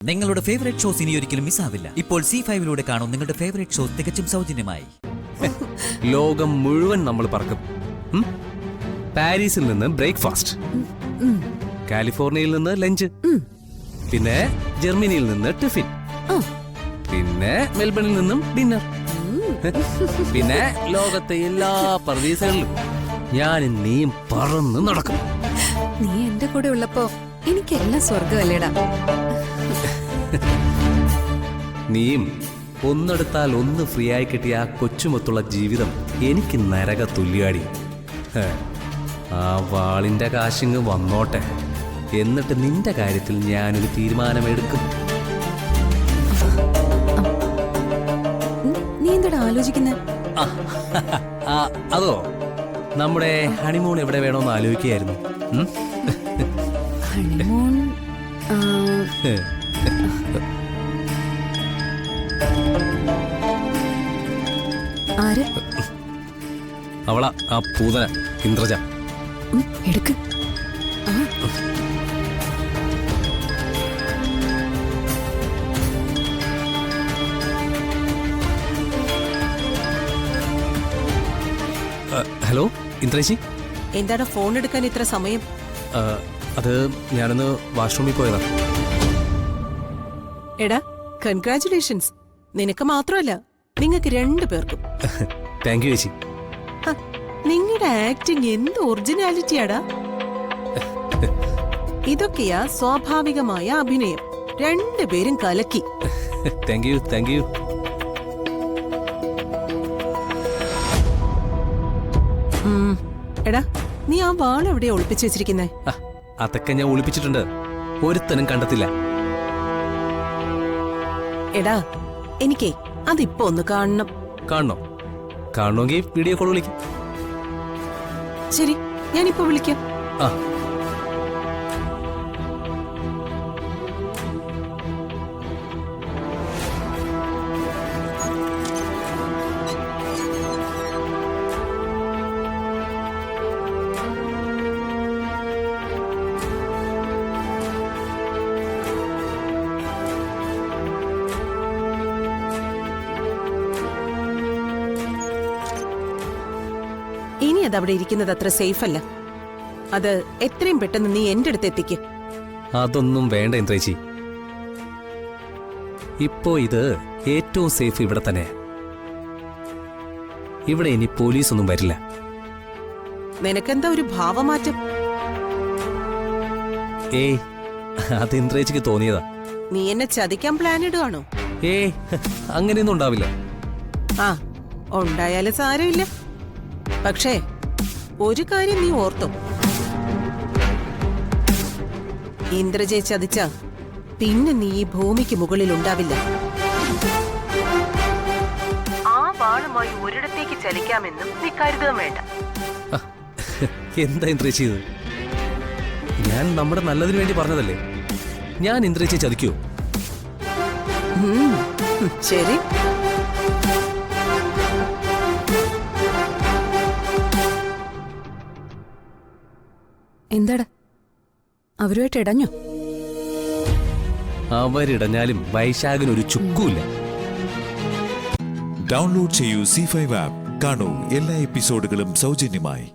നിങ്ങളുടെ favourite shows ഇനി ഒരിക്കലും മിസ്സാവില്ല. ഇപ്പോൾ C5 കാണും നിങ്ങളുടെ ഫേവറേറ്റ് ഷോസ് തികച്ചും സൗജന്യമായി. ലോകം മുഴുവൻ നമ്മൾ പറക്കും. പാരീസിൽ നിന്ന് ബ്രേക്ക്ഫാസ്റ്റ്, കാലിഫോർണിയയിൽ നിന്ന് ലഞ്ച്, പിന്നെ ജർമ്മനിയിൽ നിന്ന് ടിഫിൻ, പിന്നെ മെൽബണിൽ നിന്നും ഡിന്നർ, പിന്നെ ലോകത്തെ എല്ലാ പ്രദേശങ്ങളിലും ഞാനും നീയും പറന്ന് നടക്കും. നീ എന്റെ കൂടെ ഉള്ളപ്പോ എനിക്കെല്ലാം സ്വർഗമല്ലേടാ. നീയും ഒന്നെടുത്താൽ ഒന്ന് ഫ്രീ ആയി കിട്ടിയ ആ കൊച്ചുമൊത്തുള്ള ജീവിതം എനിക്ക് നരക തുല്യാടി. ആ വാളിന്റെ കാശിങ് വന്നോട്ടെ, എന്നിട്ട് നിന്റെ കാര്യത്തിൽ ഞാനൊരു തീരുമാനമെടുക്കും. നീ എന്താടാ ആലോചിക്കുന്നേ? അതോ, നമ്മുടെ ഹണിമൂൺ എവിടെ വേണോന്ന് ആലോചിക്കുകയായിരുന്നു. ഹണിമൂൺ ആര്? അവളാ, ആ പൂതന ഇന്ദ്രജ. എടുക്ക്. ഹലോ ഇന്ദ്രജി. എന്താണ് ഫോൺ എടുക്കാൻ ഇത്ര സമയം? അത് ഞാനൊന്ന് വാഷ്റൂമിൽ പോയതാ. എടാ, കൺഗ്രാറ്റുലേഷൻസ്. നിനക്ക് മാത്രമല്ല, നിങ്ങൾക്ക് രണ്ടുപേർക്കും. താങ്ക് യു ചേച്ചി. നിങ്ങളുടെ ആക്ടിങ് എന്ത് ഒറിജിനാലിറ്റിയാടാ. ഇതൊക്കെയാ സ്വാഭാവികമായ അഭിനയം. രണ്ടുപേരും കലക്കി. Thank you, thank you. എടാ, നീ ആ വാൾ എവിടെയാ ഒളിപ്പിച്ചു വെച്ചിരിക്കുന്നേ? അതൊക്കെ ഞാൻ ഒളിപ്പിച്ചിട്ടുണ്ട്, ഒരുത്തനും കണ്ടെത്തില്ല. എടാ, എനിക്കേ അതിപ്പോ ഒന്ന് കാണണം. കാണണമെങ്കിൽ വീഡിയോ കോൾ വിളിക്കും. ശരി, ഞാനിപ്പോ വിളിക്കാം. ഇനി അതവിടെ ഇരിക്കുന്നത് അത്ര സേഫ് അല്ല. അത് എത്രയും പെട്ടെന്ന് നീ എന്റെ അടുത്ത് എത്തിക്ക്. അതൊന്നും വേണ്ട ഇന്ദ്രേച്ചി. ഇപ്പോ ഇത് ഏറ്റവും സേഫ് ഇവിടെ തന്നെ. ഇവിടെ ഇനി പോലീസൊന്നും വരില്ല. നിനക്കെന്താ ഒരു ഭാവമാറ്റം? ഏയ്, അത് ഇന്ദ്രേച്ചിക്ക് തോന്നിയതാ. നീ എന്നെ ചതിക്കാൻ പ്ലാൻ ഇടുവാണോ? ഏയ്, അങ്ങനെയൊന്നും ഉണ്ടാവില്ല. ആ, ഉണ്ടായാലും സാരമില്ല. പക്ഷേ ഒരു കാര്യം നീ ഓർത്തോ, ഇന്ദ്രജയെ ചതിച്ച പിന്നെ നീ ഈ ഭൂമിക്ക് മുകളിൽ ഉണ്ടാവില്ല. ആ വാളുമായി ഒരിടത്തേക്ക് ചലിക്കാമെന്നും നീ കരുതുക വേണ്ട. എന്താ ഇന്ദ്രേച്ചി ഇത്? ഞാൻ നമ്മുടെ നല്ലതിനു വേണ്ടി പറഞ്ഞതല്ലേ. ഞാൻ ഇന്ദ്രേച്ചിയെ ചതിക്കോ? ശരി. എന്താടാ, അവരുമായിട്ട് ഇടഞ്ഞോ? അവരിടഞ്ഞാലും വൈശാഖിനൊരു ചുക്കുമില്ല. ഡൗൺലോഡ് ചെയ്യൂ C5 ആപ്പ്. കാണൂ എല്ലാ എപ്പിസോഡുകളും സൗജന്യമായി.